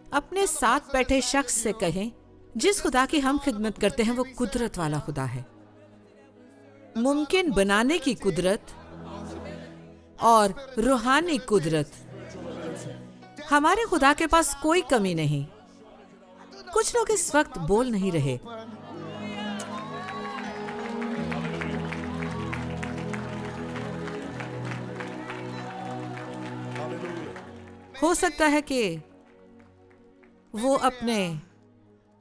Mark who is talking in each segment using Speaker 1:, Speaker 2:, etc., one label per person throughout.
Speaker 1: अपने साथ बैठे शख्स से कहें, जिस खुदा की हम खिदमत करते हैं वो कुदरत वाला खुदा है। मुमकिन बनाने की कुदरत और रूहानी कुदरत। हमारे खुदा के पास कोई कमी नहीं। कुछ लोग इस वक्त बोल नहीं रहे। हो सकता है कि वो अपने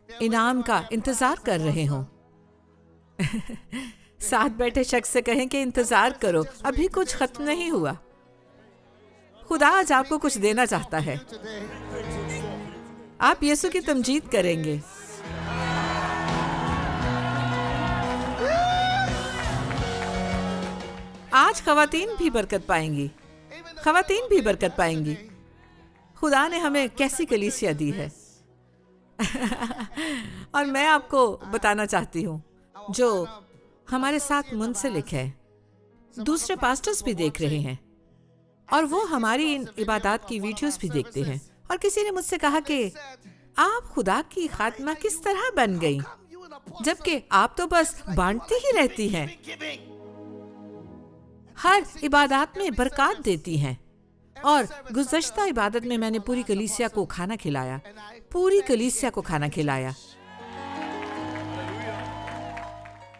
Speaker 1: इनाम का इंतजार कर रहे हों। साथ बैठे शख्स से कहें कि इंतजार करो, अभी कुछ खत्म नहीं हुआ। खुदा आज आपको कुछ देना चाहता है। आप यीशु की तमजीद करेंगे। आज खवातीन भी बरकत पाएंगी। खवातीन भी बरकत पाएंगी। खुदा ने हमें कैसी कलीसिया दी है। और मैं आपको बताना चाहती हूँ, जो हमारे साथ मुंसलिक है, दूसरे पास्टर्स भी देख रहे हैं और वो हमारी इन इबादत की वीडियोस भी देखते हैं। और किसी ने मुझसे कहा कि आप खुदा की खात्मा किस तरह बन गई, जबकि आप तो बस बांटती ही रहती हैं, हर इबादत में बरकत देती हैं। और गुज़श्ता इबादत में मैंने पूरी कलीसिया को खाना खिलाया, पूरी कलीसिया को खाना खिलाया,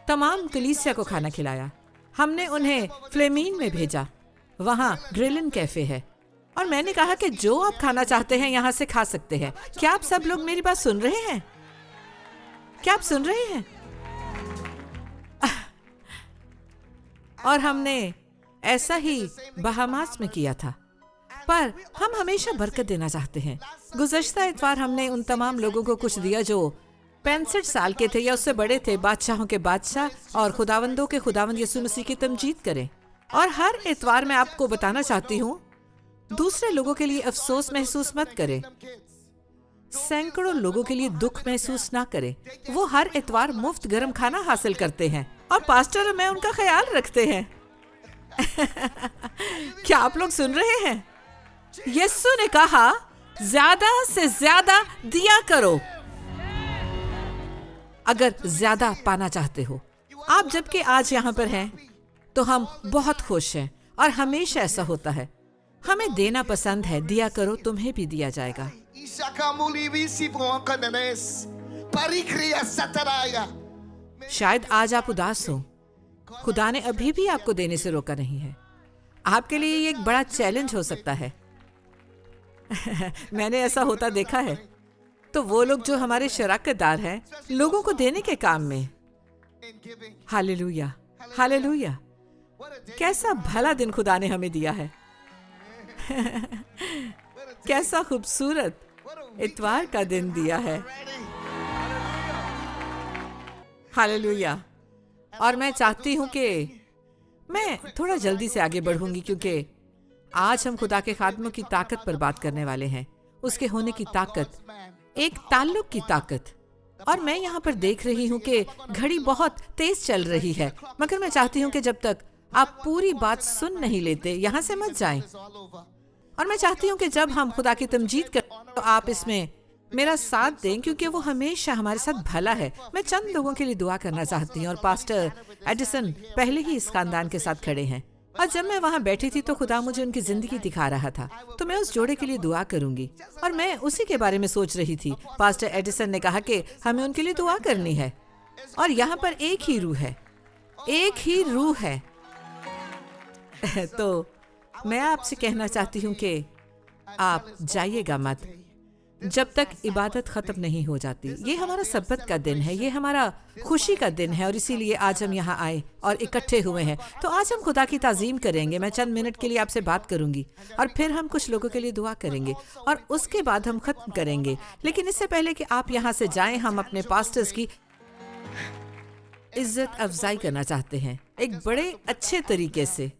Speaker 1: तमाम कलीसिया को खाना खिलाया। हमने उन्हें फ्लेमीन में भेजा, वहाँ ग्रिलिन कैफे है, और मैंने कहा कि जो आप खाना चाहते हैं यहाँ से खा सकते हैं। क्या आप सब लोग मेरी बात सुन रहे हैं? क्या आप सुन रहे हैं? और हमने ऐसा ही बहामास में किया था, पर हम हमेशा बरकत देना चाहते हैं। गुज़श्ता इतवार हमने उन तमाम लोगों को कुछ दिया जो 65 साल के थे या उससे बड़े थे, बादशाहों के बादशाह और खुदावंदों के खुदावंद यीशु मसीह की तमजीद करें। और हर इतवार मैं आपको बताना चाहती हूँ, दूसरे लोगों के लिए अफसोस महसूस मत करें, सैकड़ों लोगों के लिए दुख महसूस ना करें। वो हर इतवार मुफ्त गर्म खाना हासिल करते हैं और पास्टर और मैं उनका ख्याल रखते हैं। क्या आप लोग सुन रहे हैं? यीशु ने कहा, ज्यादा से ज्यादा दिया करो अगर ज्यादा पाना चाहते हो। आप जबकि आज यहाँ पर हैं तो हम बहुत खुश हैं और हमेशा ऐसा होता है। हमें देना पसंद है। दिया करो, तुम्हें भी दिया जाएगा। शायद आज आप उदास हो, खुदा ने अभी भी आपको देने से रोका नहीं है। आपके लिए ये एक बड़ा चैलेंज हो सकता है। मैंने ऐसा होता देखा है। तो वो लोग जो हमारे शराकतदार हैं, लोगों को देने के काम में, हालेलुया, हालेलुया। कैसा भला दिन खुदा ने हमें दिया है। कैसा खूबसूरत इतवार का दिन दिया है। हालेलुया। और मैं चाहती हूँ कि मैं थोड़ा जल्दी से आगे बढ़ूंगी, क्योंकि आज हम खुदा के खादमों की ताकत पर बात करने वाले हैं। उसके होने की ताकत, एक ताल्लुक की ताकत। और मैं यहाँ पर देख रही हूँ कि घड़ी बहुत तेज चल रही है, मगर मैं चाहती हूँ कि जब तक आप पूरी बात सुन नहीं लेते, यहाँ से मत जाएं। और मैं चाहती हूँ कि जब हम खुदा की तमजीद करें तो आप इसमें मेरा साथ दें, क्योंकि वो हमेशा हमारे साथ भला है। मैं चंद लोगों के लिए दुआ करना चाहती हूँ, और पास्टर एडिसन पहले ही इस खानदान के साथ खड़े हैं। और जब मैं वहाँ बैठी थी तो खुदा मुझे उनकी जिंदगी दिखा रहा था, तो मैं उस जोड़े के लिए दुआ करूंगी। और मैं उसी के बारे में सोच रही थी। पास्टर एडिसन ने कहा कि हमें उनके लिए दुआ करनी है। और यहाँ पर एक ही रूह है, एक ही रूह है। तो मैं आपसे कहना चाहती हूँ कि आप जाइएगा मत जब तक इबादत खत्म नहीं हो जाती। ये हमारा सब्बत का दिन है, ये हमारा खुशी का दिन है, और इसीलिए आज हम यहाँ आए और इकट्ठे हुए हैं। तो आज हम खुदा की ताज़ीम करेंगे। मैं चंद मिनट के लिए आपसे बात करूंगी और फिर हम कुछ लोगों के लिए दुआ करेंगे और उसके बाद हम खत्म करेंगे। लेकिन इससे पहले कि आप यहाँ से जाएं, हम अपने पास्टर्स की इज्जत अफजाई करना चाहते हैं, एक बड़े अच्छे तरीके से,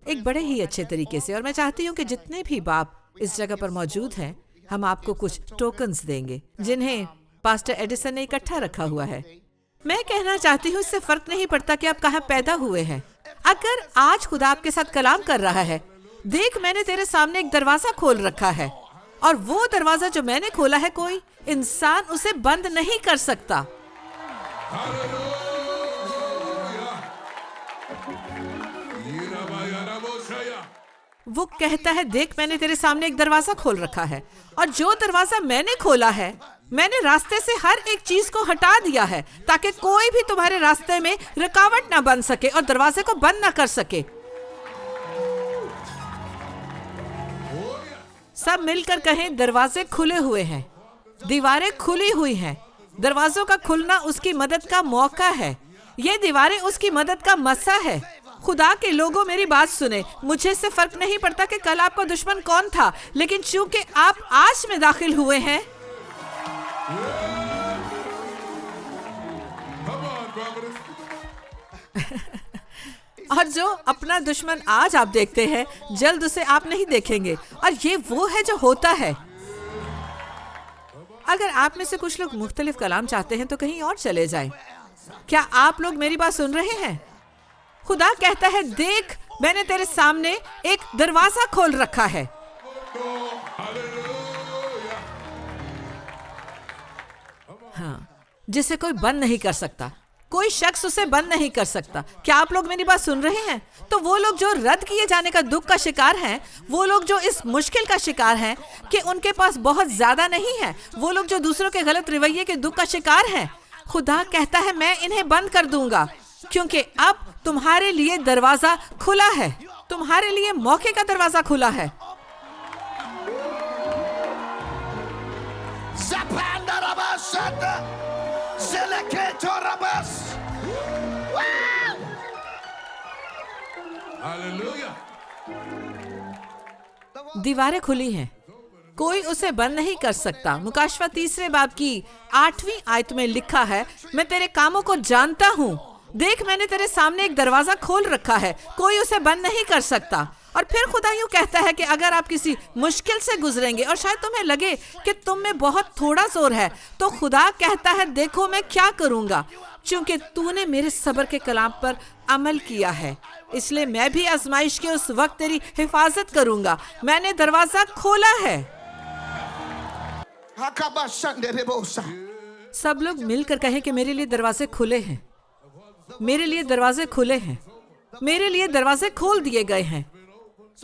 Speaker 1: एक बड़े ही अच्छे तरीके से। और मैं चाहती हूँ कि जितने भी बाप इस जगह पर मौजूद हैं, हम आपको कुछ टोकन्स देंगे जिन्हें पास्टर एडिसन ने इकट्ठा रखा हुआ है। मैं कहना चाहती हूँ, इससे फर्क नहीं पड़ता कि आप कहाँ पैदा हुए हैं। अगर आज खुदा आपके साथ कलाम कर रहा है, देख मैंने तेरे सामने एक दरवाजा खोल रखा है, और वो दरवाजा जो मैंने खोला है, कोई इंसान उसे बंद नहीं कर सकता। वो कहता है, देख मैंने तेरे सामने एक दरवाजा खोल रखा है, और जो दरवाजा मैंने खोला है, मैंने रास्ते से हर एक चीज को हटा दिया है ताकि कोई भी तुम्हारे रास्ते में रुकावट ना बन सके और दरवाजे को बंद ना कर सके। सब मिलकर कहें, दरवाजे खुले हुए हैं, दीवारें खुली हुई हैं। दरवाजों का खुलना उसकी मदद का मौका है। ये दीवारें उसकी मदद का मसा है। खुदा के लोगों, मेरी बात सुने। मुझे इससे फर्क नहीं पड़ता कि कल आपका दुश्मन कौन था, लेकिन चूंकि आप आज में दाखिल हुए हैं, और जो अपना दुश्मन आज आप देखते हैं, जल्द उसे आप नहीं देखेंगे। और ये वो है जो होता है। अगर आप में से कुछ लोग मुख्तलिफ कलाम चाहते हैं तो कहीं और चले जाएं। क्या आप लोग मेरी बात सुन रहे हैं? खुदा कहता है, देख मैंने तेरे सामने एक दरवाजा खोल रखा है। हाँ, जिसे कोई बंद नहीं कर सकता, कोई शख्स उसे बंद नहीं कर सकता। क्या आप लोग मेरी बात सुन रहे हैं? तो वो लोग जो रद्द किए जाने का दुख का शिकार हैं, वो लोग जो इस मुश्किल का शिकार हैं कि उनके पास बहुत ज्यादा नहीं है, वो लोग जो दूसरों के गलत रवैये के दुख का शिकार हैं, खुदा कहता है मैं इन्हें बंद कर दूंगा, क्योंकि अब तुम्हारे लिए दरवाजा खुला है, तुम्हारे लिए मौके का दरवाजा खुला है। दीवारें खुली हैं, कोई उसे बंद नहीं कर सकता। मुकाशवा 3 बाब की 8वीं आयत में लिखा है, मैं तेरे कामों को जानता हूँ, देख मैंने तेरे सामने एक दरवाजा खोल रखा है, कोई उसे बंद नहीं कर सकता। और फिर खुदा यूं कहता है कि अगर आप किसी मुश्किल से गुजरेंगे और शायद तुम्हें लगे कि तुम में बहुत थोड़ा जोर है, तो खुदा कहता है, देखो मैं क्या करूंगा, क्योंकि तूने मेरे सब्र के कलाम पर अमल किया है, इसलिए मैं भी आजमाइश के उस वक्त तेरी हिफाजत करूंगा। मैंने दरवाजा खोला है। सब लोग मिलकर कहें कि मेरे लिए दरवाजे खुले हैं, मेरे लिए दरवाजे खुले हैं, मेरे लिए दरवाजे खोल दिए गए हैं।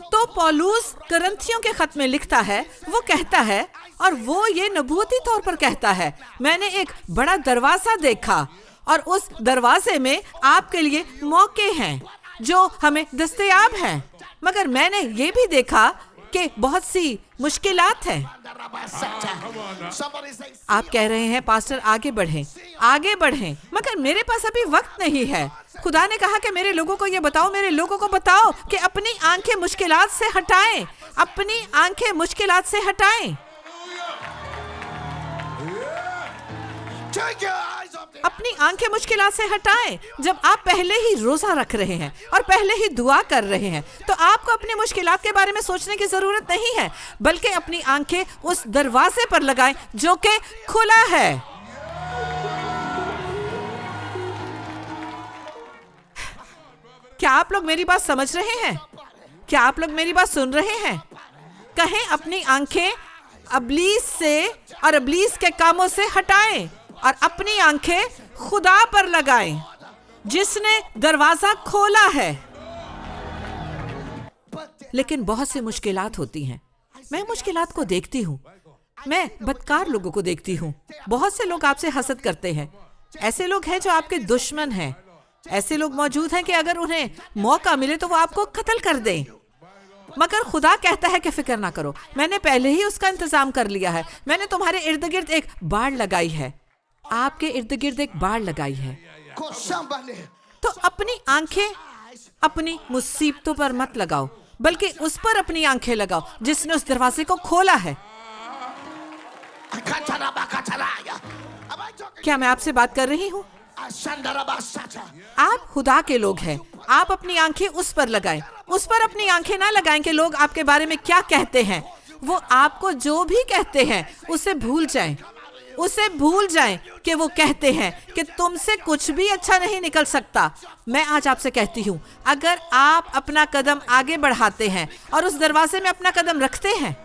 Speaker 1: तो पौलुस करंथियों के खत में लिखता है, वो कहता है, और वो ये नबूवती तौर पर कहता है, मैंने एक बड़ा दरवाजा देखा और उस दरवाजे में आपके लिए मौके हैं जो हमें दस्तयाब हैं, मगर मैंने ये भी देखा कि बहुत सी मुश्किलात हैं। आप कह रहे हैं पास्टर आगे बढ़ें, आगे बढ़ें, मगर मेरे पास अभी वक्त नहीं है। खुदा ने कहा कि मेरे लोगों को ये बताओ, मेरे लोगों को बताओ कि अपनी आंखें मुश्किलात से हटाएं, अपनी आंखें मुश्किलात से हटाएं, अपनी आंखें मुश्किलात से हटाएं। जब आप पहले ही रोजा रख रहे हैं और पहले ही दुआ कर रहे हैं, तो आपको अपनी मुश्किलात के बारे में सोचने की जरूरत नहीं है, बल्कि अपनी आंखें उस दरवाजे पर लगाएं जो कि खुला है। क्या आप लोग मेरी बात समझ रहे हैं? क्या आप लोग मेरी बात सुन रहे हैं? कहें अपनी आंखें अबलीस से और अबलीस के कामों से हटाएं और अपनी आंखें खुदा पर लगाएं जिसने दरवाजा खोला है। लेकिन बहुत सी मुश्किलात होती हैं। मैं मुश्किलात को देखती हूँ, मैं बदकार लोगों को देखती हूँ। बहुत से लोग आपसे हसद करते हैं, ऐसे लोग हैं जो आपके दुश्मन हैं, ऐसे लोग मौजूद हैं कि अगर उन्हें मौका मिले तो वो आपको कत्ल कर दें। मगर खुदा कहता है कि फिक्र ना करो, मैंने पहले ही उसका इंतजाम कर लिया है। मैंने तुम्हारे इर्द गिर्द एक बाड़ लगाई है, आपके इर्द गिर्द एक बाड़ लगाई है। तो अपनी आंखें अपनी मुसीबतों पर मत लगाओ, बल्कि उस पर अपनी आंखें लगाओ जिसने उस दरवाजे को खोला है। क्या मैं आपसे बात कर रही हूँ? आप खुदा के लोग हैं, आप अपनी आंखें उस पर लगाएं, उस पर अपनी आंखें ना लगाएं कि लोग आपके बारे में क्या कहते हैं। वो आपको जो भी कहते हैं उसे भूल जाएं, उसे भूल जाएं कि वो कहते हैं कि तुमसे कुछ भी अच्छा नहीं निकल सकता। मैं आज आपसे कहती हूँ, अगर आप अपना कदम आगे बढ़ाते हैं और उस दरवाजे में अपना कदम रखते हैं,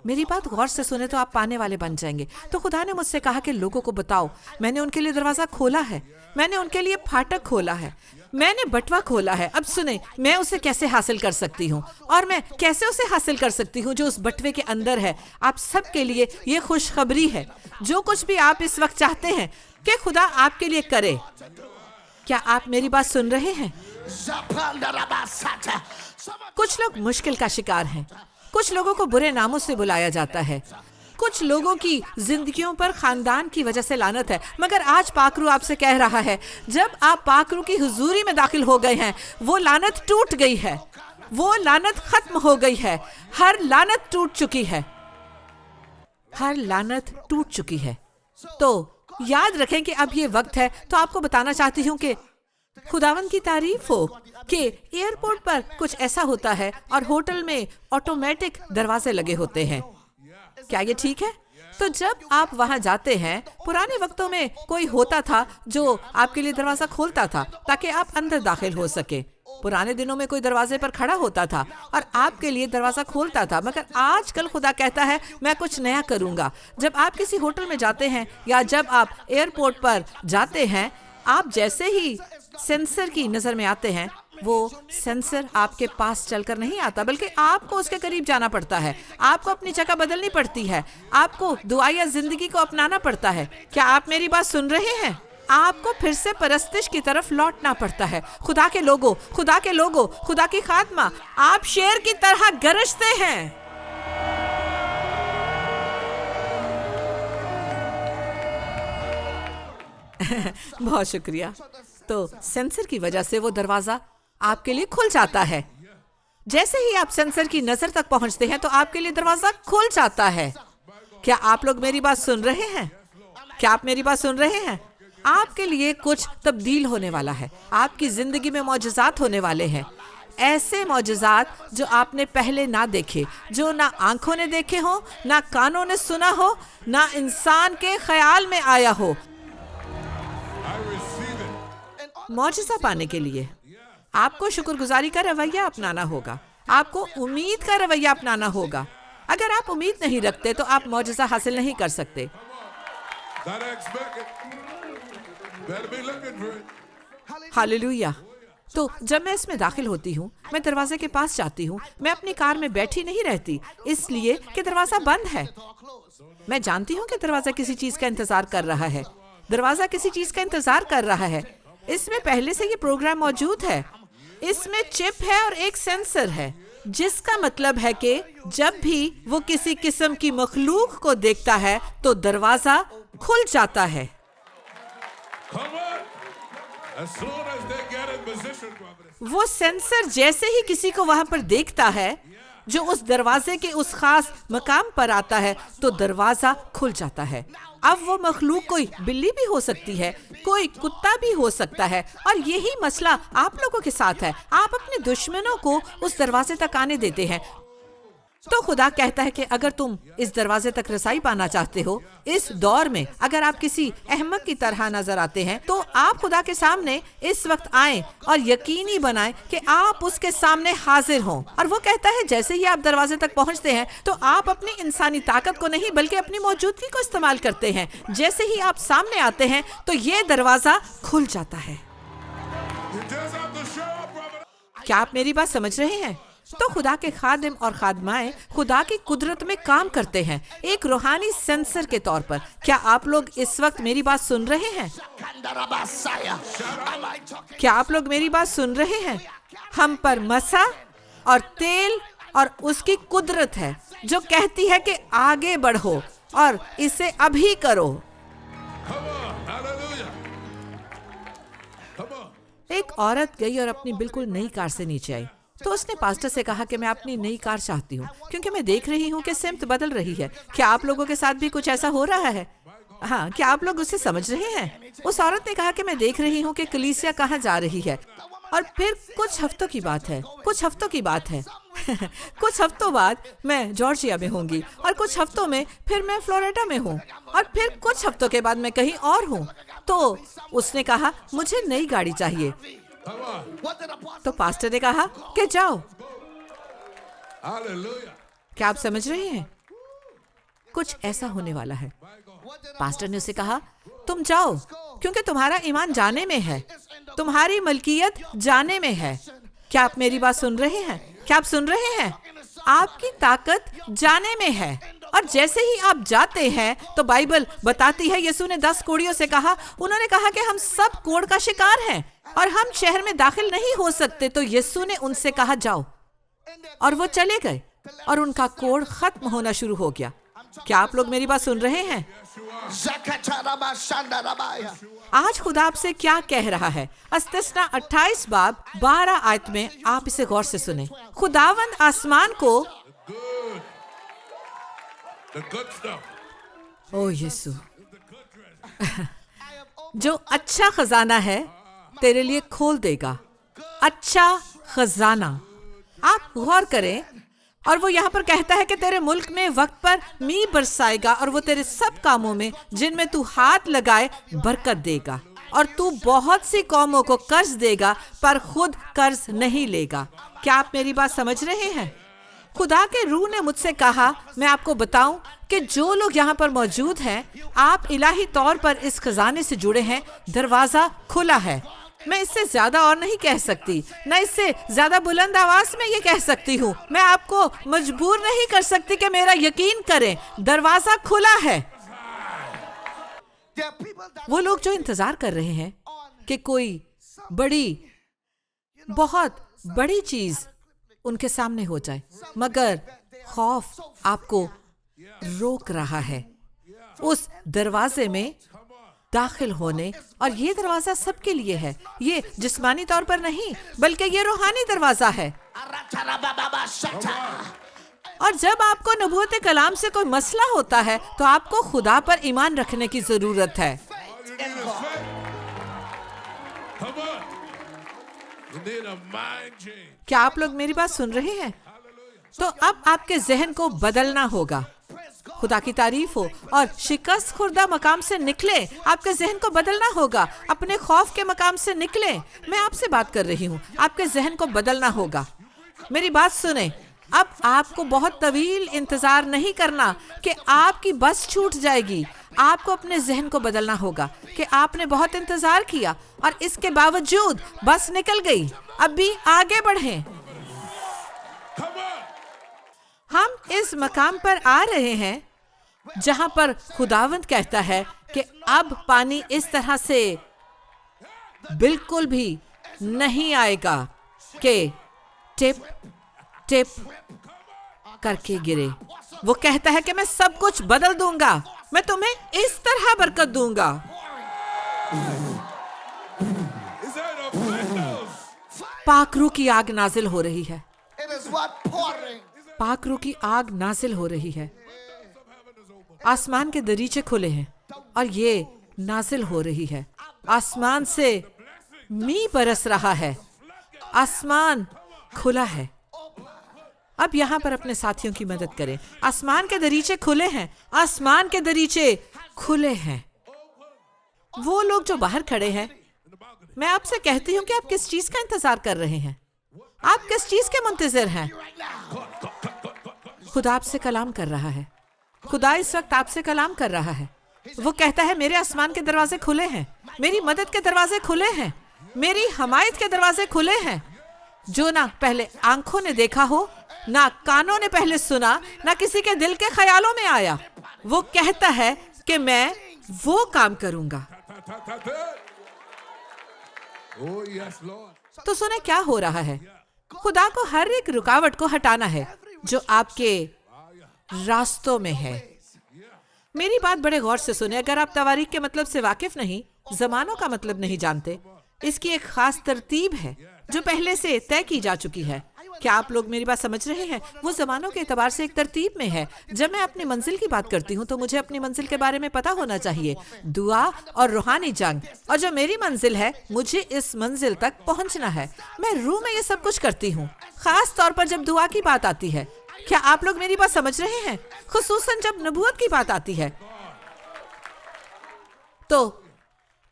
Speaker 1: मेरी बात गौर से सुने तो आप पाने वाले बन जाएंगे। तो खुदा ने मुझसे कहा कि लोगों को बताओ, मैंने उनके लिए दरवाजा खोला है, मैंने उनके लिए फाटक खोला है, मैंने बटवा खोला है। अब सुने, मैं उसे कैसे हासिल कर सकती हूँ और मैं कैसे उसे हासिल कर सकती हूँ जो उस बटवे के अंदर है। आप सबके लिए ये खुशखबरी है। जो कुछ भी आप इस वक्त चाहते हैं कि खुदा आपके लिए करे, क्या आप मेरी बात सुन रहे हैं? कुछ लोग मुश्किल का शिकार हैं, कुछ लोगों को बुरे नामों से बुलाया जाता है, कुछ लोगों की जिंदगियों पर खानदान की वजह से लानत है। मगर आज पाकरू आपसे कह रहा है, जब आप पाकरू की हुजूरी में दाखिल हो गए हैं, वो लानत टूट गई है, वो लानत खत्म हो गई है। हर लानत टूट चुकी है, हर लानत टूट चुकी है। तो याद रखें कि अब ये वक्त है। तो आपको बताना चाहती हूँ कि खुदावन की तारीफ हो कि एयरपोर्ट पर कुछ ऐसा होता है और होटल में ऑटोमेटिक दरवाजे लगे होते हैं। क्या ये ठीक है? तो जब आप वहां जाते हैं, पुराने वक्तों में कोई होता था जो आपके लिए दरवाजा खोलता था ताकि आप अंदर दाखिल हो सके। पुराने दिनों में कोई दरवाजे पर खड़ा होता था और आपके लिए दरवाजा खोलता था। मगर आजकल खुदा कहता है, मैं कुछ नया करूंगा। जब आप किसी होटल में जाते हैं या जब आप एयरपोर्ट पर जाते हैं, आप जैसे ही सेंसर की नजर में आते हैं, वो सेंसर आपके पास चलकर नहीं आता, बल्कि आपको उसके करीब जाना पड़ता है। आपको अपनी जगह बदलनी पड़ती है, आपको दुआया जिंदगी को अपनाना पड़ता है। क्या आप मेरी बात सुन रहे हैं? आपको फिर से परस्तिश की तरफ लौटना पड़ता है। खुदा के लोगों, खुदा के लोगों, खुदा की खात्मा, आप शेर की तरह गरजते हैं। बहुत शुक्रिया। तो सेंसर की वजह से वो दरवाजा आपके लिए खुल जाता है। जैसे ही आप सेंसर की नजर तक पहुंचते हैं तो आपके लिए दरवाजा खुल जाता है। क्या आप लोग मेरी बात सुन रहे हैं? क्या आप मेरी बात सुन रहे हैं? आपके लिए कुछ तब्दील होने वाला है। आपकी जिंदगी में मौजज़ात होने वाले हैं, ऐसे मौजज़ात जो आपने पहले ना देखे, जो ना आंखों ने देखे हो, ना कानों ने सुना हो, ना इंसान के ख्याल में आया हो। मौजज़ा पाने के लिए आपको शुक्रगुजारी का रवैया अपनाना होगा, आपको उम्मीद का रवैया अपनाना होगा। अगर आप उम्मीद नहीं रखते तो आप मौजज़ा हासिल नहीं कर सकते। हालेलुया। तो जब मैं इसमें दाखिल होती हूँ, मैं दरवाजे के पास जाती हूँ। मैं अपनी कार में बैठी नहीं रहती इसलिए कि दरवाजा बंद है। मैं जानती हूँ कि दरवाजा किसी चीज का इंतजार कर रहा है, दरवाजा किसी चीज का इंतजार कर रहा है। इसमें पहले से ये प्रोग्राम मौजूद है, इसमें चिप है और एक सेंसर है, जिसका मतलब है कि जब भी वो किसी किस्म की मखलूक को देखता है तो दरवाजा खुल जाता है। वो सेंसर जैसे ही किसी को वहां पर देखता है जो उस दरवाजे के उस खास मकाम पर आता है तो दरवाजा खुल जाता है। अब वो मखलूक कोई बिल्ली भी हो सकती है, कोई कुत्ता भी हो सकता है, और यही मसला आप लोगों के साथ है। आप अपने दुश्मनों को उस दरवाजे तक आने देते हैं। तो खुदा कहता है कि अगर तुम इस दरवाजे तक रसाई पाना चाहते हो, इस दौर में अगर आप किसी अहमक की तरह नजर आते हैं, तो आप खुदा के सामने इस वक्त आएं और यकीनी बनाएं कि आप उसके सामने हाजिर हों। और वो कहता है जैसे ही आप दरवाजे तक पहुंचते हैं तो आप अपनी इंसानी ताकत को नहीं बल्कि अपनी मौजूदगी को इस्तेमाल करते हैं। जैसे ही आप सामने आते हैं तो ये दरवाजा खुल जाता है। क्या आप मेरी बात समझ रहे हैं? तो खुदा के खादिम और खादमाएं खुदा की कुदरत में काम करते हैं एक रूहानी सेंसर के तौर पर। क्या आप लोग इस वक्त मेरी बात सुन रहे हैं? क्या आप लोग मेरी बात सुन रहे हैं? हम पर मसा और तेल और उसकी कुदरत है जो कहती है कि आगे बढ़ो और इसे अभी करो। एक औरत गई और अपनी बिल्कुल नई कार से नीचे आई। तो उसने पास्टर से कहा कि मैं अपनी नई कार चाहती हूँ क्योंकि मैं देख रही हूँ कि सिमत बदल रही है। क्या आप लोगों के साथ भी कुछ ऐसा हो रहा है? हाँ, क्या आप लोग उसे समझ रहे हैं? उस औरत ने कहा कि मैं देख रही हूँ कि कलीसिया कहाँ जा रही है। और फिर कुछ हफ्तों की बात है, कुछ हफ्तों बाद मैं जॉर्जिया में होंगी और कुछ हफ्तों में फिर मैं फ्लोरिडा में हूँ और फिर कुछ हफ्तों के बाद मैं कहीं और हूँ। तो उसने कहा मुझे नई गाड़ी चाहिए। तो पास्टर ने कहा कि जाओ। क्या आप समझ रहे हैं? कुछ ऐसा होने वाला है। पास्टर ने उसे कहा, तुम जाओ, क्योंकि तुम्हारा ईमान जाने में है, तुम्हारी मलकियत जाने में है। क्या आप मेरी बात सुन रहे हैं? क्या आप सुन रहे हैं? आपकी ताकत जाने में है। और जैसे ही आप जाते हैं तो बाइबल बताती है, यीशु ने 10 कोढ़ियों से कहा, उन्होंने कहा कि हम सब कोढ़ का शिकार हैं और हम शहर में दाखिल नहीं हो सकते। तो यीशु ने उनसे कहा, जाओ, और वो चले गए और उनका कोढ़ खत्म होना शुरू हो गया। क्या आप लोग मेरी बात सुन रहे हैं? आज खुदा आपसे क्या कह रहा है? इस्तिस्ना 28 बाब 12 आयत में आप इसे गौर से सुने। खुदावंद आसमान को, ओ यीशु, जो अच्छा खजाना है तेरे लिए खोल देगा। अच्छा खजाना, आप गौर करें। और वो यहाँ पर कहता है कि तेरे मुल्क में वक्त पर मींह बरसाएगा और वो तेरे सब कामों में जिनमें तू हाथ लगाए बरकत देगा। और तू बहुत सी कौमों को कर्ज देगा पर खुद कर्ज नहीं लेगा। क्या आप मेरी बात समझ रहे हैं? खुदा के रूह ने मुझसे कहा, मैं आपको बताऊं कि जो लोग यहाँ पर मौजूद हैं, आप इलाही तौर पर इस खजाने से जुड़े हैं। दरवाजा खुला है। मैं इससे ज्यादा और नहीं कह सकती, न इससे ज्यादा बुलंद आवाज में ये कह सकती हूँ। मैं आपको मजबूर नहीं कर सकती कि मेरा यकीन करें। दरवाजा खुला है। वो लोग जो इंतजार कर रहे हैं कि कोई बहुत बड़ी चीज उनके सामने हो जाए, मगर खौफ आपको रोक रहा है उस दरवाजे में दाखिल होने। और ये दरवाजा सबके लिए है। ये जिस्मानी तौर पर नहीं, बल्कि ये रूहानी दरवाजा है। और जब आपको नबूवत कलाम से कोई मसला होता है तो आपको खुदा पर ईमान रखने की जरूरत है। क्या आप लोग मेरी बात सुन रहे हैं? तो अब आपके जहन को बदलना होगा। खुदा की तारीफ हो। और शिकस्त खुर्दा मकाम से निकले। आपके जहन को बदलना होगा। अपने खौफ के मकाम से निकले। मैं आपसे बात कर रही हूँ। आपके जहन को बदलना होगा। मेरी बात सुने। अब आपको बहुत तवील इंतजार नहीं करना कि आपकी बस छूट जाएगी। आपको अपने जहन को बदलना होगा कि आपने बहुत इंतजार किया और इसके बावजूद बस निकल गई। अब भी आगे बढ़ें। हम इस मकाम पर आ रहे हैं जहां पर खुदावंद कहता है कि अब पानी इस तरह से बिल्कुल भी नहीं आएगा कि टिप टिप करके गिरे। वो कहता है कि मैं सब कुछ बदल दूंगा। मैं तुम्हें इस तरह बरकत दूंगा। पाकरू की आग नाजिल हो रही है। पाकरू की आग नाजिल हो रही है। आसमान के दरीचे खुले हैं और ये नाजिल हो रही है। आसमान से मींह बरस रहा है। आसमान खुला है। अब यहाँ पर अपने साथियों की मदद करें। आसमान के दरीचे खुले हैं। आसमान के दरीचे खुले हैं। वो लोग जो बाहर खड़े हैं, मैं आपसे कहती हूँ कि आप किस चीज का इंतजार कर रहे हैं? आप किस चीज के मुंतजिर हैं? खुदा आपसे कलाम कर रहा है। खुदा इस वक्त आपसे कलाम कर रहा है। वो कहता है, मेरे आसमान के दरवाजे खुले हैं। मेरी मदद के दरवाजे खुले हैं। मेरी हमायत के दरवाजे खुले हैं। जो ना पहले आंखों ने देखा हो, ना कानों ने पहले सुना, ना किसी के दिल के ख्यालों में आया। वो कहता है कि मैं वो काम करूंगा। तो सुने क्या हो रहा है? खुदा को हर एक रुकावट को हटाना है जो आपके रास्तों में है। मेरी बात बड़े गौर से सुने। अगर आप तवारीख के मतलब से वाकिफ नहीं, जमानों का मतलब नहीं जानते, इसकी एक खास तरतीब है जो पहले से तय की जा चुकी है। क्या आप लोग मेरी बात समझ रहे हैं? वो जमानों के एतबार से एक तरतीब में है। जब मैं अपनी मंजिल की बात करती हूँ तो मुझे अपनी मंजिल के बारे में पता होना चाहिए। दुआ और रूहानी जंग। और जो मेरी मंजिल है, मुझे इस मंजिल तक पहुँचना है। मैं रूह में ये सब कुछ करती हूँ, खास तौर पर जब दुआ की बात आती है। क्या आप लोग मेरी बात समझ रहे हैं? खुसूसन जब नबूवत की बात आती है। तो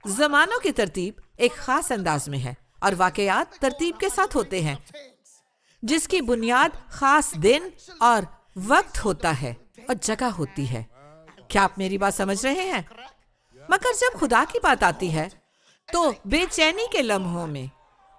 Speaker 1: जमानों की तरतीब एक खास अंदाज में है और वाकयात तरतीब के साथ होते हैं, जिसकी बुनियाद खास दिन और वक्त होता है और जगह होती है। क्या आप मेरी बात समझ रहे हैं? मगर जब खुदा की बात आती है तो बेचैनी के लम्हों में,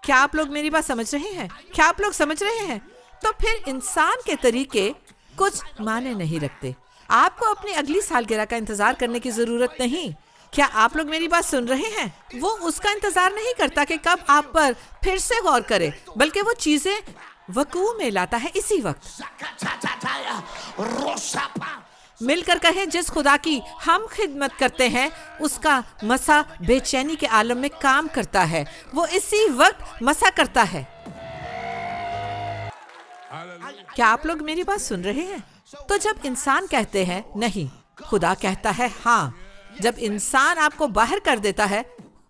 Speaker 1: क्या आप लोग मेरी बात समझ रहे हैं? क्या आप लोग समझ रहे हैं? तो फिर इंसान के तरीके कुछ माने नहीं रखते। आपको अपनी अगली सालगिरह का इंतजार करने की जरूरत नहीं। क्या आप लोग मेरी बात सुन रहे हैं? वो उसका इंतजार नहीं करता कि कब आप पर फिर से गौर करे, बल्कि वो चीजें वकूअ में लाता है इसी वक्त। मिलकर कहें, जिस खुदा की हम खिदमत करते हैं उसका मसा बेचैनी के आलम में काम करता है, वो इसी वक्त मसा करता है। क्या आप लोग मेरी बात सुन रहे हैं? तो जब इंसान कहते हैं नहीं, खुदा कहता है हाँ। जब इंसान आपको बाहर कर देता है,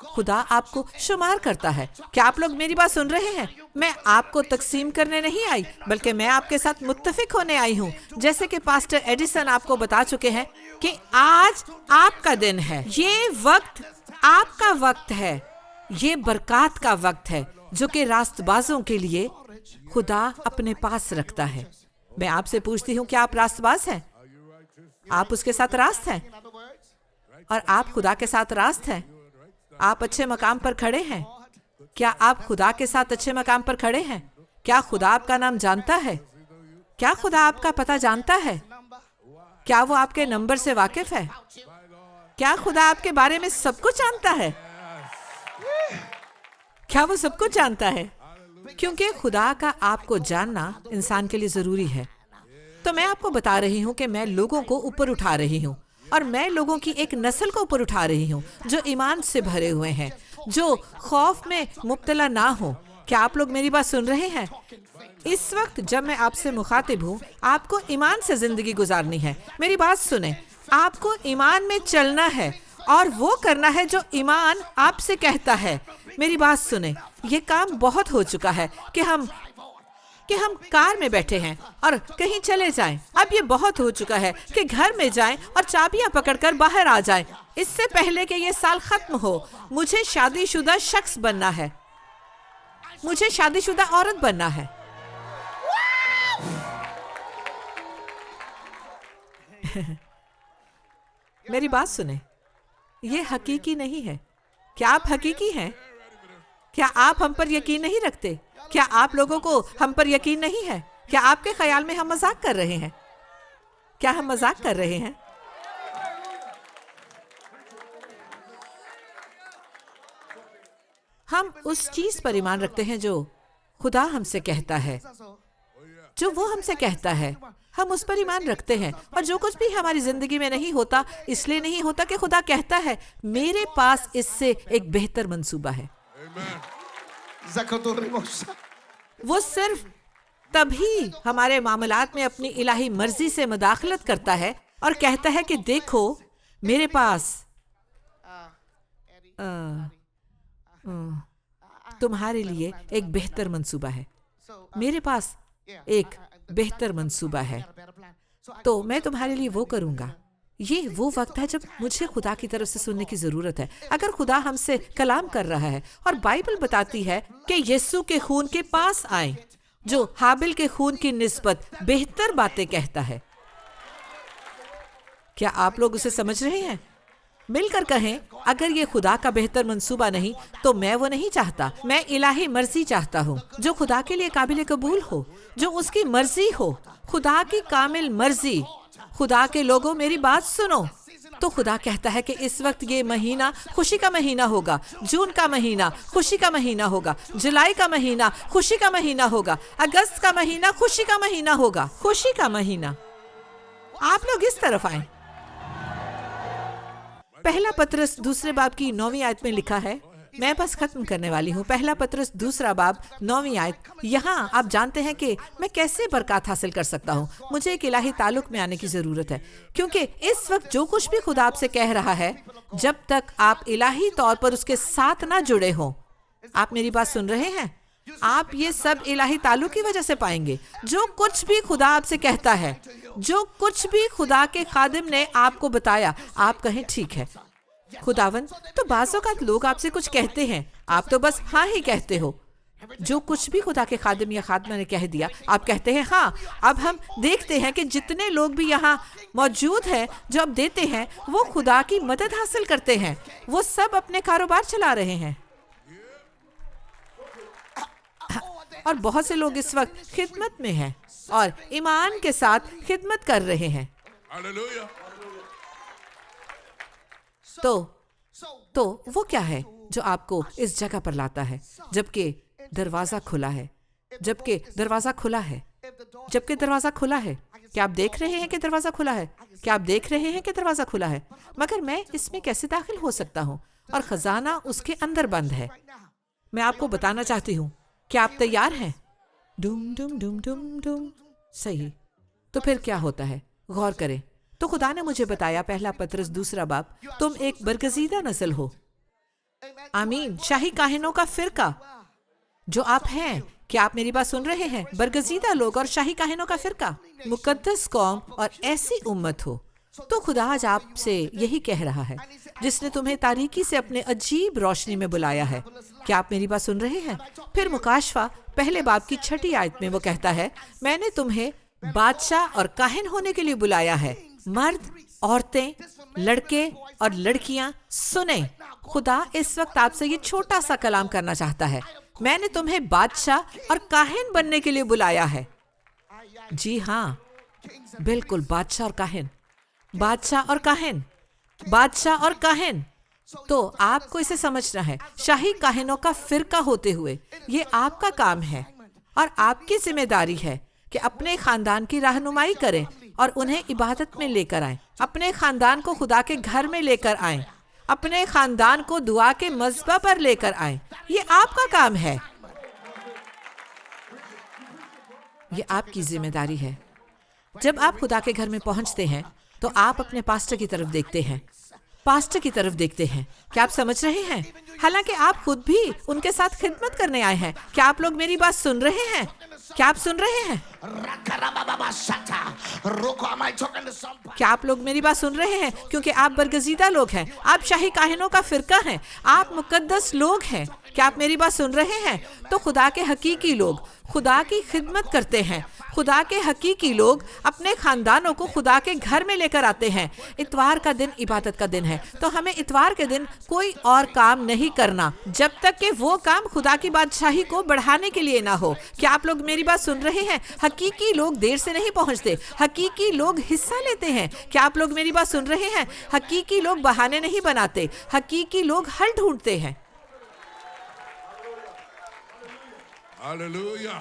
Speaker 1: खुदा आपको शुमार करता है। क्या आप लोग मेरी बात सुन रहे हैं? मैं आपको तकसीम करने नहीं आई, बल्कि मैं आपके साथ मुत्तफिक होने आई हूँ। जैसे कि पास्टर एडिसन आपको बता चुके हैं कि आज आपका दिन है, ये वक्त आपका वक्त है, ये बरकत का वक्त है जो कि रास्तबाजों के लिए खुदा अपने पास रखता है। मैं आपसे पूछती हूँ, क्या आप रास्तबाज हैं? आप उसके साथ रास्त हैं और आप खुदा के साथ रास्त हैं। आप अच्छे मकाम पर खड़े हैं। क्या आप खुदा के साथ अच्छे मकाम पर खड़े हैं? क्या खुदा आपका नाम जानता है? क्या खुदा आपका पता जानता है? क्या वो आपके नंबर से वाकिफ है? क्या खुदा आपके बारे में सब कुछ जानता है? क्या वो सब कुछ जानता है? क्योंकि खुदा का आपको जानना इंसान के लिए जरूरी है। तो मैं आपको बता रही हूँ कि मैं लोगों को ऊपर उठा रही हूँ, और मैं लोगों की एक नस्ल को ऊपर उठा रही हूँ जो ईमान से भरे हुए हैं, जो खौफ में मुब्तला ना हो। क्या आप लोग मेरी बात सुन रहे हैं? इस वक्त जब मैं आपसे मुखातिब हूँ, आपको ईमान से जिंदगी गुजारनी है। मेरी बात सुने, आपको ईमान में चलना है और वो करना है जो ईमान आपसे कहता है। मेरी बात सुने, ये काम बहुत हो चुका है कि हम कार में बैठे हैं और कहीं चले जाएं। अब ये बहुत हो चुका है कि घर में जाएं और चाबियां पकड़कर बाहर आ जाएं। इससे पहले कि ये साल खत्म हो, मुझे शादीशुदा शख्स बनना है, मुझे शादीशुदा औरत बनना है। मेरी बात सुने, ये हकीकी नहीं है। क्या आप हकीकी हैं? क्या आप हम पर यकीन नहीं रखते? क्या आप लोगों को हम पर यकीन नहीं है? क्या आपके ख्याल में हम मजाक कर रहे हैं? क्या हम मजाक कर रहे हैं? हम उस चीज पर ईमान रखते हैं जो खुदा हमसे कहता है, जो वो हमसे कहता है, हम उस पर ईमान रखते हैं। और जो कुछ भी हमारी जिंदगी में नहीं होता, इसलिए नहीं होता कि खुदा कहता है मेरे पास इससे एक बेहतर मंसूबा है। वो सिर्फ तभी हमारे मामलात में अपनी इलाही मर्जी से मुदाखलत करता है और कहता है कि देखो मेरे पास तुम्हारे लिए एक बेहतर मंसूबा है, मेरे पास एक बेहतर मंसूबा है, तो मैं तुम्हारे लिए वो करूंगा। ये वो वक्त है जब मुझे खुदा की तरफ से सुनने की जरूरत है। अगर खुदा हमसे कलाम कर रहा है और बाइबल बताती है कि यीशु के खून के पास आए, जो हाबिल के खून की निस्बत बेहतर बातें कहता है, क्या आप लोग उसे समझ रहे हैं? मिलकर कहें, अगर ये खुदा का बेहतर मंसूबा नहीं तो मैं वो नहीं चाहता। मैं इलाही मर्जी चाहता हूँ जो खुदा के लिए काबिल कबूल हो, जो उसकी मर्जी हो, खुदा की कामिल मर्जी। खुदा के लोगों मेरी बात सुनो। तो खुदा कहता है कि इस वक्त ये महीना खुशी का महीना होगा, जून का महीना खुशी का महीना होगा, जुलाई का महीना खुशी का महीना होगा, अगस्त का महीना खुशी का महीना होगा, खुशी का महीना। आप लोग इस तरफ आए। पहला पत्रस दूसरे बाब की 9वीं आयत में लिखा है, मैं बस खत्म करने वाली हूँ। पहला पत्रस दूसरा बाब 9वीं आयत। यहाँ आप जानते हैं कि मैं कैसे बरकत हासिल कर सकता हूँ। मुझे एक इलाही ताल्लुक में आने की जरूरत है, क्योंकि इस वक्त जो कुछ भी खुदा आपसे कह रहा है, जब तक आप इलाही तौर पर उसके साथ ना जुड़े हों, आप मेरी बात सुन रहे हैं? आप ये सब इलाही ताल्लुक की वजह से पाएंगे। जो कुछ भी खुदा आपसे कहता है, जो कुछ भी खुदा के खादिम ने आपको बताया, आप कहें ठीक है खुदावन। तो बाज़ औक़ात लोग आपसे कुछ कहते हैं, आप तो बस हाँ ही कहते हो, जो कुछ भी खुदा के खादिम या खादमा ने कह दिया, आप कहते हैं हाँ। अब हम देखते हैं कि जितने लोग भी यहाँ मौजूद हैं जो अब देते हैं, वो खुदा की मदद हासिल करते हैं। वो सब अपने कारोबार चला रहे हैं। और बहुत से लोग इस वक्त खिदमत में हैं और ईमान के साथ खिदमत कर रहे हैं। तो वो क्या है जो आपको इस जगह पर लाता है जबकि दरवाजा खुला है? जबकि दरवाजा खुला है, जबकि दरवाजा खुला है। क्या आप देख रहे हैं कि दरवाजा खुला है? क्या आप देख रहे हैं कि दरवाजा खुला है? मगर मैं इसमें कैसे दाखिल हो सकता हूँ? और खजाना उसके अंदर बंद है। मैं आपको बताना चाहती हूँ। क्या आप तैयार हैं? डूम डूम डूम डूम डूम। सही। तो फिर क्या होता है? गौर करें। तो खुदा ने मुझे बताया, पहला पतरस 2 बाब, तुम एक बरगजीदा नस्ल हो। आमीन। शाही काहिनों का फिरका जो आप हैं। क्या आप मेरी बात सुन रहे हैं? बरगजीदा लोग और शाही काहिनों का फिरका, मुकद्दस कौम और ऐसी उम्मत हो। तो खुदा आज आपसे यही कह रहा है, जिसने तुम्हें तारीकी से अपने अजीब रोशनी में बुलाया है। क्या आप मेरी बात सुन रहे हैं? फिर मुकाशफा पहले बाब की 6 आयत में वो कहता है, मैंने तुम्हें बादशाह और काहिन होने के लिए बुलाया है। मर्द, औरतें, लड़के और लड़कियां सुने। खुदा इस वक्त आपसे ये छोटा सा कलाम करना चाहता है। मैंने तुम्हें बादशाह और काहिन बनने के लिए बुलाया है। जी हाँ, बिल्कुल, बादशाह और काहिन, बादशाह और काहिन, बादशाह और काहिन। तो आपको इसे समझना है। शाही काहिनों का फिरका होते हुए ये आपका काम है और आपकी जिम्मेदारी है कि अपने खानदान की रहनुमाई करें और उन्हें इबादत में लेकर आएं। अपने खानदान को खुदा के घर में लेकर आएं। अपने खानदान को दुआ के मज़बा पर लेकर आएं। ये आपका काम है। ये आपकी जिम्मेदारी है। जब आप खुदा के घर में पहुंचते हैं तो आप अपने पास्टर की तरफ देखते हैं। पास्टर की तरफ देखते हैं। क्या आप समझ रहे हैं? हालांकि आप खुद भी उनके साथ खिदमत करने आए हैं। क्या आप लोग मेरी बात सुन रहे हैं? क्या आप सुन रहे हैं? क्या आप लोग मेरी बात सुन रहे हैं? क्योंकि आप बरगजीदा लोग हैं। आप शाही काहिनों का फिरका हैं। आप मुकद्दस लोग हैं। क्या आप मेरी बात सुन रहे हैं? तो खुदा के हकीकी लोग खुदा की खिदमत करते हैं। खुदा के हकीकी लोग अपने खानदानों को खुदा के घर में लेकर आते हैं। इतवार का दिन इबादत का दिन है, तो हमें इतवार के दिन कोई और काम नहीं करना जब तक कि वो काम खुदा की बादशाही को बढ़ाने के लिए ना हो। क्या आप लोग मेरी बात सुन रहे हैं? हकीकी लोग देर से नहीं पहुंचते, हकीकी लोग हिस्सा लेते हैं। क्या आप लोग मेरी बात सुन रहे हैं? हकीकी लोग बहाने नहीं बनाते, हकीकी लोग हल ढूंढते हैं।
Speaker 2: Hallelujah.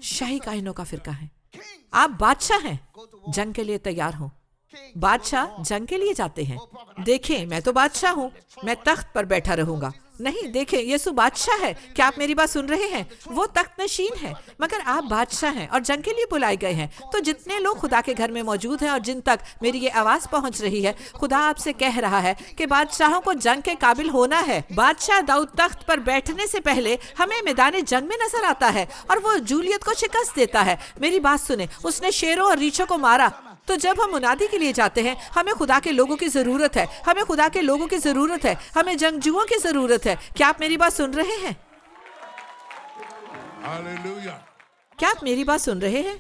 Speaker 1: शाही काहिनों का फिरका है। आप बादशाह हैं, जंग के लिए तैयार हो। बादशाह जंग के लिए जाते हैं। देखें, मैं तो बादशाह हूँ, मैं तख्त पर बैठा रहूंगा। नहीं, देखें, यीशु बादशाह है। क्या आप मेरी बात सुन रहे हैं? वो तख्त नशीन है, मगर आप बादशाह हैं और जंग के लिए बुलाए गए हैं। तो जितने लोग खुदा के घर में मौजूद हैं और जिन तक मेरी ये आवाज पहुंच रही है, खुदा आपसे कह रहा है कि बादशाहों को जंग के काबिल होना है। बादशाह दाऊद तख्त पर बैठने से पहले हमें मैदान जंग में नजर आता है और वो जूलियत को शिकस्त देता है। मेरी बात सुने, उसने शेरों और रीछों को मारा। तो जब हम मुनादी के लिए जाते हैं, हमें खुदा के लोगों की जरूरत है। हमें खुदा के लोगों की जरूरत है। हमें जंगजुओं की जरूरत है। क्या आप मेरी बात सुन रहे हैं?
Speaker 2: Hallelujah.
Speaker 1: क्या आप मेरी बात सुन रहे हैं?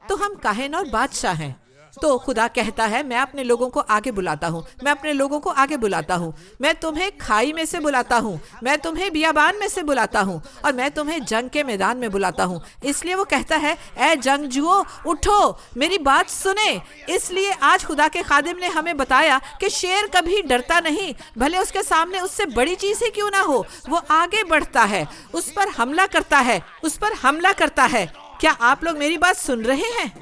Speaker 1: तो हम काहिन और बादशाह हैं। तो खुदा कहता है, मैं अपने लोगों को आगे बुलाता हूँ। मैं अपने लोगों को आगे बुलाता हूँ। मैं तुम्हें खाई में से बुलाता हूँ। मैं तुम्हें बियाबान में से बुलाता हूँ और मैं तुम्हें जंग के मैदान में बुलाता हूँ। इसलिए वो कहता है, ऐ जंगजुओ, उठो, मेरी बात सुने। इसलिए आज खुदा के खादिम ने हमें बताया कि शेर कभी डरता नहीं, भले उसके सामने उससे बड़ी चीज ही क्यों ना हो। वो आगे बढ़ता है, उस पर हमला करता है, उस पर हमला करता है। क्या आप लोग मेरी बात सुन रहे हैं?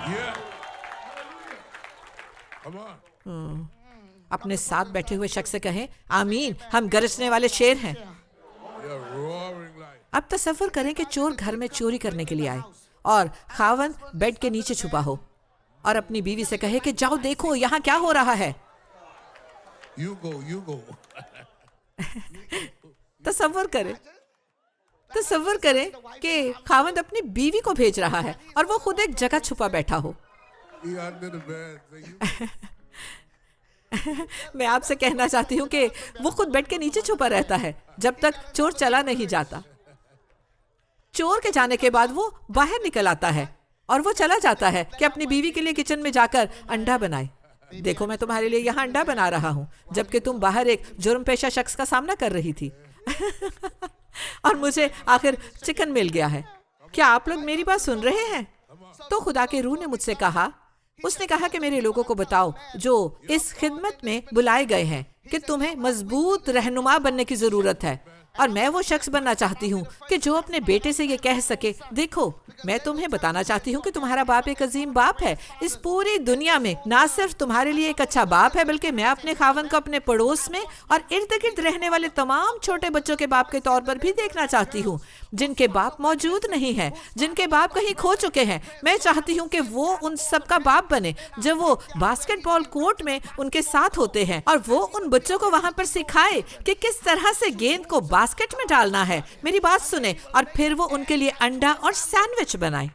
Speaker 2: Yeah. Come on.
Speaker 1: अपने साथ बैठे हुए शख्स से कहें, आमीन, हम गरजने वाले शेर हैं।
Speaker 2: You're roaring like.
Speaker 1: अब तसव्वुर करें कि चोर घर में चोरी करने के लिए आए और खावन बेड के नीचे छुपा हो और अपनी बीवी से कहे कि जाओ देखो यहाँ क्या हो रहा है।
Speaker 2: You go.
Speaker 1: तसव्वुर करें कि खावंद अपनी बीवी को भेज रहा है और वो खुद एक जगह छुपा बैठा हो।
Speaker 2: He under the bed. So
Speaker 1: मैं आपसे कहना चाहती हूँ कि वो खुद बेड के नीचे छुपा रहता है जब तक चोर चला नहीं जाता। चोर के जाने के बाद वो बाहर निकल आता है और वो चला जाता है कि अपनी बीवी के लिए किचन में जाकर अंडा बनाए। देखो, मैं तुम्हारे लिए यहाँ अंडा बना रहा हूँ, जबकि तुम बाहर एक जुर्मपेशा शख्स का सामना कर रही थी। और मुझे आखिर चिकन मिल गया है। क्या आप लोग मेरी बात सुन रहे हैं? तो खुदा के रूह ने मुझसे कहा, उसने कहा कि मेरे लोगों को बताओ जो इस खिदमत में बुलाए गए हैं कि तुम्हें मजबूत रहनुमा बनने की जरूरत है। और मैं वो शख्स बनना चाहती हूँ कि जो अपने बेटे से ये कह सके, देखो, मैं तुम्हें बताना चाहती हूँ कि तुम्हारा बाप एक अजीम बाप है। इस पूरी दुनिया में ना सिर्फ तुम्हारे लिए एक अच्छा बाप है, बल्कि मैं अपने खावन को अपने पड़ोस में और इर्द गिर्द रहने वाले तमाम छोटे बच्चों के बाप के तौर पर भी देखना चाहती हूँ, जिनके बाप मौजूद नहीं है, जिनके बाप कहीं खो चुके हैं। मैं चाहती हूँ कि वो उन सबका बाप बने जब वो बास्केटबॉल कोर्ट में उनके साथ होते हैं, और वो उन बच्चों को वहां पर सिखाए कि किस तरह से गेंद को बास्केट में डालना है। मेरी बात सुने, और फिर वो उनके लिए अंडा और सैंडविच बनाए।